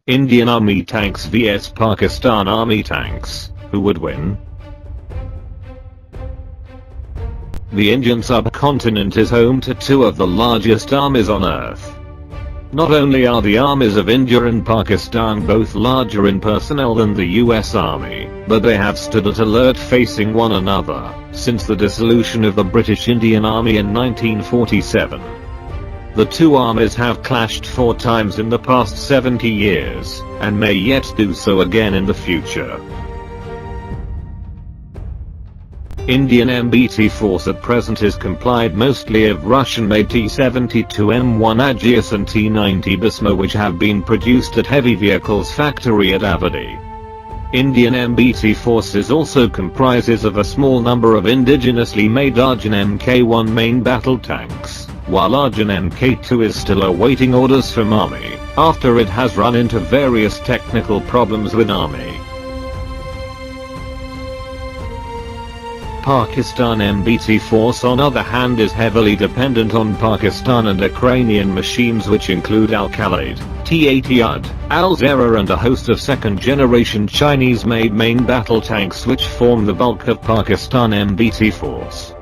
Indian Army tanks vs Pakistan Army tanks, who would win? The Indian subcontinent is home to two of the largest armies on Earth. Not only are the armies of India and Pakistan both larger in personnel than the US Army, but they have stood at alert facing one another since the dissolution of the British Indian Army in 1947. The two armies have clashed 4 times in the past 70 years, and may yet do so again in the future. Indian MBT force at present is comprised mostly of Russian-made T-72M1 Aegis and T-90 Bhishma, which have been produced at Heavy Vehicles Factory at Avadi. Indian MBT forces also comprises of a small number of indigenously made Arjun Mk1 main battle tanks, while Arjun Mk2 is still awaiting orders from Army, after it has run into various technical problems with Army. Pakistan MBT force on other hand is heavily dependent on Pakistan and Ukrainian machines, which include Al-Khalid, T-80 UD, Al-Zara and a host of second-generation Chinese-made main battle tanks which form the bulk of Pakistan MBT force.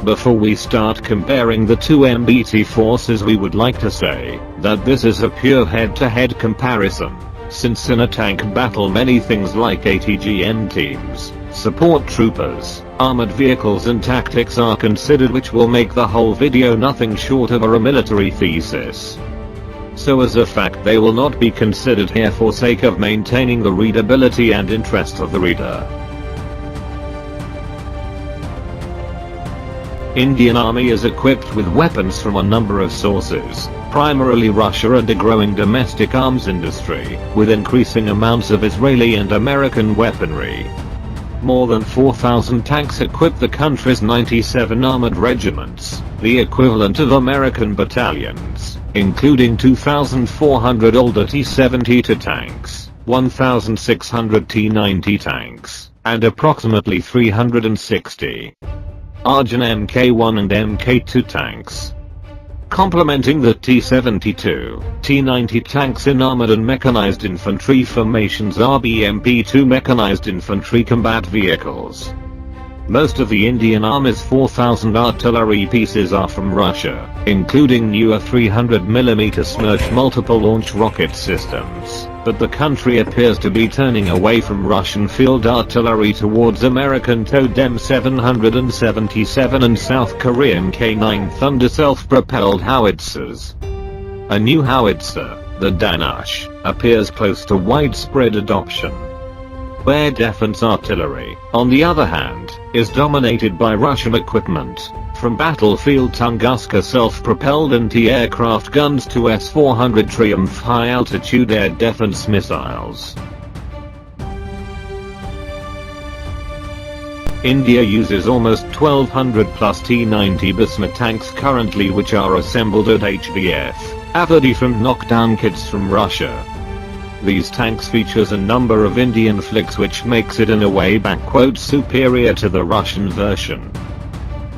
Before we start comparing the two MBT forces, we would like to say that this is a pure head-to-head comparison, since in a tank battle many things like ATGM teams, support troopers, armored vehicles and tactics are considered, which will make the whole video nothing short of a military thesis. So as a fact they will not be considered here for sake of maintaining the readability and interest of the reader. Indian Army is equipped with weapons from a number of sources, primarily Russia and a growing domestic arms industry, with increasing amounts of Israeli and American weaponry. More than 4,000 tanks equip the country's 97 armored regiments, the equivalent of American battalions, including 2,400 older T-72 tanks, 1,600 T-90 tanks, and approximately 360 Arjun Mk1 and Mk2 tanks. Complementing the T-72, T-90 tanks in armored and mechanized infantry formations are BMP-2 mechanized infantry combat vehicles. Most of the Indian Army's 4,000 artillery pieces are from Russia, including newer 300mm Smerch multiple launch rocket systems, but the country appears to be turning away from Russian field artillery towards American TOW M777 and South Korean K9 Thunder self-propelled howitzers. A new howitzer, the Danash, appears close to widespread adoption. Air defense artillery, on the other hand, is dominated by Russian equipment, from battlefield Tunguska self-propelled anti-aircraft guns to S-400 Triumph high-altitude air defense missiles. India uses almost 1,200 plus T-90 Bhishma tanks currently, which are assembled at HVF, Avadi from knockdown kits from Russia. These tanks features a number of Indian flicks, which makes it in a way "superior" to the Russian version.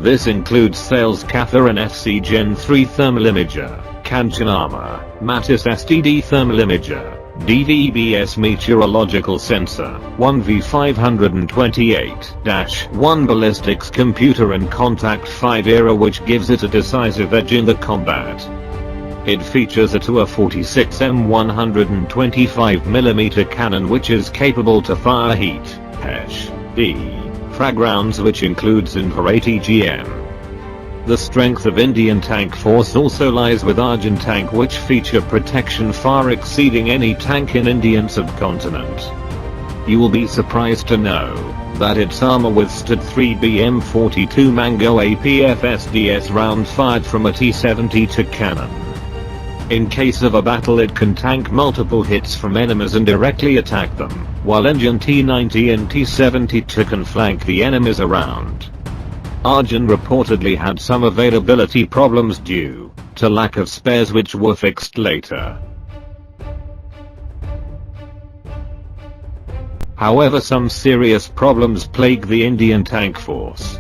This includes Thales Cathar and FC Gen 3 thermal imager, Kanchanama, Matis STD thermal imager, DVBS meteorological sensor, 1V528-1 ballistics computer and Contact 5 era, which gives it a decisive edge in the combat. It features a 2A46M 125mm cannon, which is capable to fire heat, HESH, frag rounds, which includes infra ATGM. The strength of Indian tank force also lies with Arjun tank, which feature protection far exceeding any tank in Indian subcontinent. You will be surprised to know that its armor withstood 3 BM-42 Mango APFSDS rounds fired from a T-72 cannon. In case of a battle, it can tank multiple hits from enemies and directly attack them, while Indian T-90 and T-72 can flank the enemies around. Arjun reportedly had some availability problems due to lack of spares, which were fixed later. However, some serious problems plague the Indian tank force.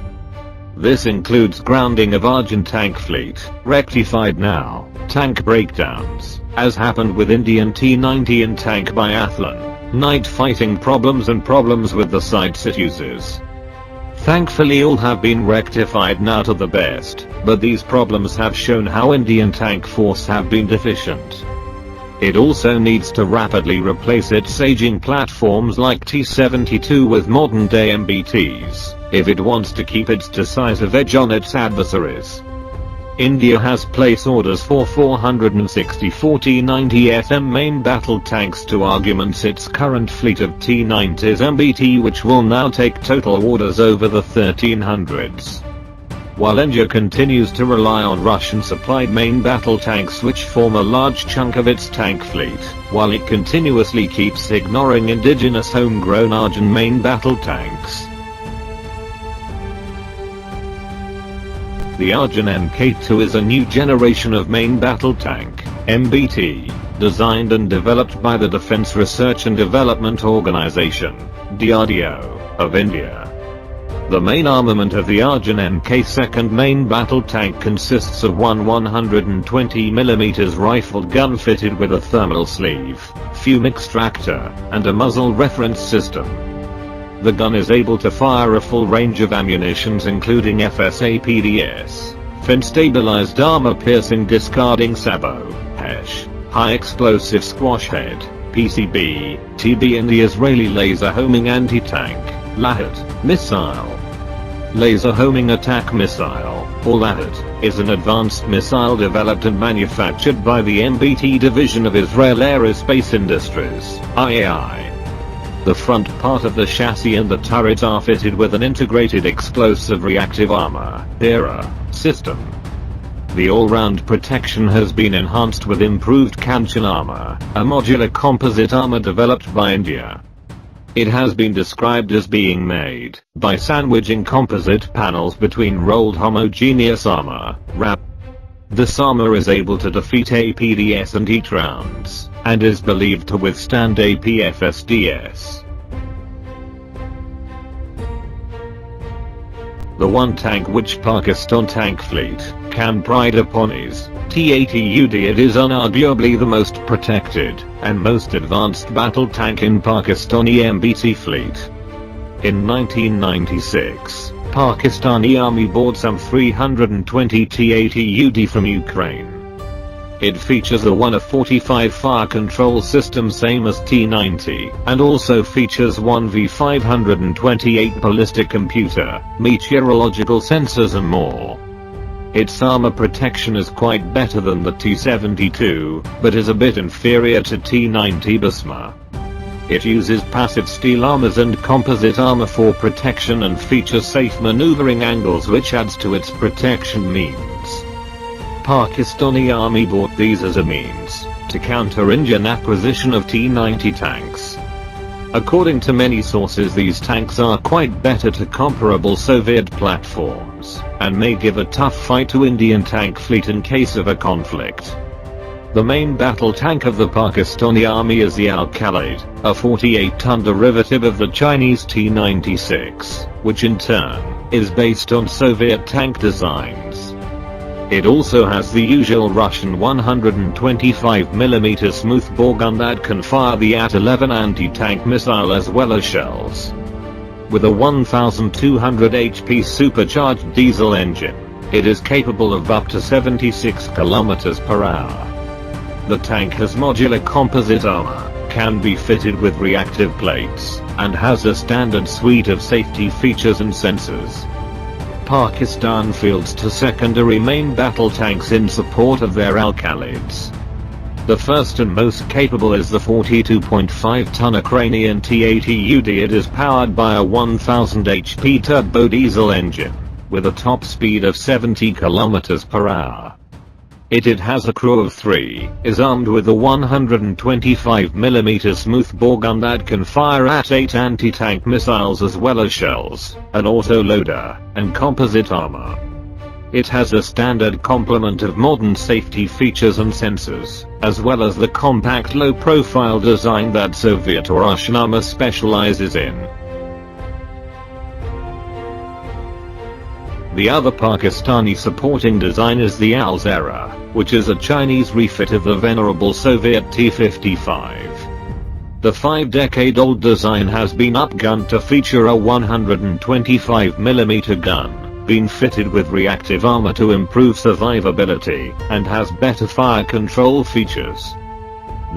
This includes grounding of Arjun tank fleet, rectified now, tank breakdowns, as happened with Indian T-90 and tank biathlon, night fighting problems and problems with the sights it uses. Thankfully all have been rectified now to the best, but these problems have shown how Indian tank force have been deficient. It also needs to rapidly replace its aging platforms like T-72 with modern day MBTs, if it wants to keep its decisive edge on its adversaries. India has placed orders for 460 T-90 SM main battle tanks to augment its current fleet of T-90s MBT, which will now take total orders over the 1300s. While India continues to rely on Russian-supplied main battle tanks which form a large chunk of its tank fleet, while it continuously keeps ignoring indigenous homegrown Arjun main battle tanks. The Arjun Mk2 is a new generation of main battle tank, MBT, designed and developed by the Defence Research and Development Organization, DRDO, of India. The main armament of the Arjun Mk second main battle tank consists of one 120mm rifled gun fitted with a thermal sleeve, fume extractor, and a muzzle reference system. The gun is able to fire a full range of ammunitions including FSAPDS, fin-stabilized armor-piercing discarding sabot, HESH, high-explosive squash head, PCB, TB, and the Israeli laser homing anti-tank, LAHAT, missile. Laser Homing Attack Missile, or LAHAT, is an advanced missile developed and manufactured by the MBT division of Israel Aerospace Industries, IAI. The front part of the chassis and the turret are fitted with an integrated explosive reactive armor, ERA, system. The all-round protection has been enhanced with improved Kanchan armor, a modular composite armor developed by India. It has been described as being made by sandwiching composite panels between rolled homogeneous armor, RAP. This armor is able to defeat APDS and EAT rounds, and is believed to withstand APFSDS. The one tank which Pakistan tank fleet can pride upon is T-80UD. It is unarguably the most protected and most advanced battle tank in Pakistani MBT fleet. In 1996, Pakistani Army bought some 320 T-80UD from Ukraine. It features a 1 of 45 fire control system same as T-90, and also features one V528 ballistic computer, meteorological sensors and more. Its armor protection is quite better than the T-72, but is a bit inferior to T-90 Basma. It uses passive steel armors and composite armor for protection and features safe maneuvering angles which adds to its protection means. Pakistani Army bought these as a means to counter Indian acquisition of T-90 tanks. According to many sources, these tanks are quite better to comparable Soviet platforms, and may give a tough fight to Indian tank fleet in case of a conflict. The main battle tank of the Pakistani Army is the Al-Khalid, a 48-ton derivative of the Chinese T-96, which in turn is based on Soviet tank designs. It also has the usual Russian 125mm smoothbore gun that can fire the AT-11 anti-tank missile as well as shells. With a 1200 HP supercharged diesel engine, it is capable of up to 76 km/h. The tank has modular composite armor, can be fitted with reactive plates, and has a standard suite of safety features and sensors. Pakistan fields two secondary main battle tanks in support of their Al-Khalids. The first and most capable is the 42.5-ton Ukrainian T-80UD. It is powered by a 1000 HP turbo diesel engine, with a top speed of 70 km/h. It has a crew of 3, is armed with a 125mm smoothbore gun that can fire AT-8 anti-tank missiles as well as shells, an autoloader, and composite armor. It has a standard complement of modern safety features and sensors, as well as the compact low-profile design that Soviet or Russian armor specializes in. The other Pakistani supporting design is the Al-Zara, which is a Chinese refit of the venerable Soviet T-55. The 5-decade-old design has been upgunned to feature a 125mm gun, been fitted with reactive armor to improve survivability, and has better fire control features.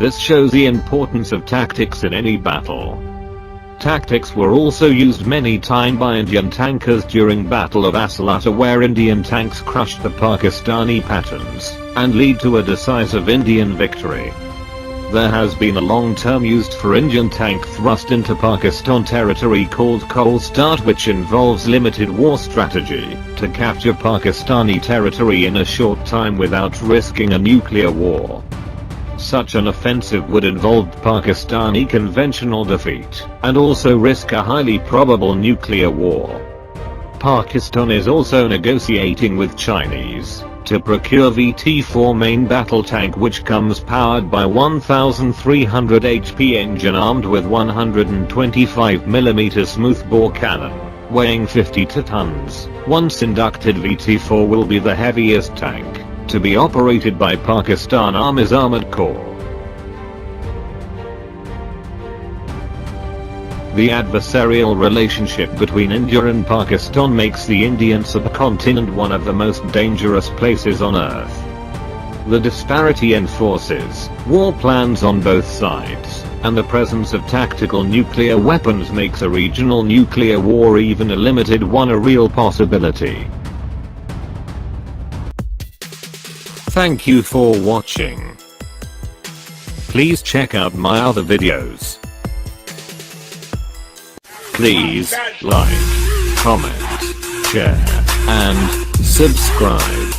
This shows the importance of tactics in any battle. Tactics were also used many times by Indian tankers during Battle of Asalata, where Indian tanks crushed the Pakistani patterns, and lead to a decisive Indian victory. There has been a long-term used for Indian tank thrust into Pakistan territory called Cold Start, which involves limited war strategy to capture Pakistani territory in a short time without risking a nuclear war. Such an offensive would involve Pakistani conventional defeat, and also risk a highly probable nuclear war. Pakistan is also negotiating with Chinese to procure VT-4 main battle tank, which comes powered by 1300 HP engine armed with 125mm smoothbore cannon, weighing 52 tons. Once inducted, VT-4 will be the heaviest tank to be operated by Pakistan Army's Armored Corps. The adversarial relationship between India and Pakistan makes the Indian subcontinent one of the most dangerous places on Earth. The disparity in forces, war plans on both sides, and the presence of tactical nuclear weapons makes a regional nuclear war, even a limited one, a real possibility. Thank you for watching. Please check out my other videos. Please like, comment, share, and subscribe.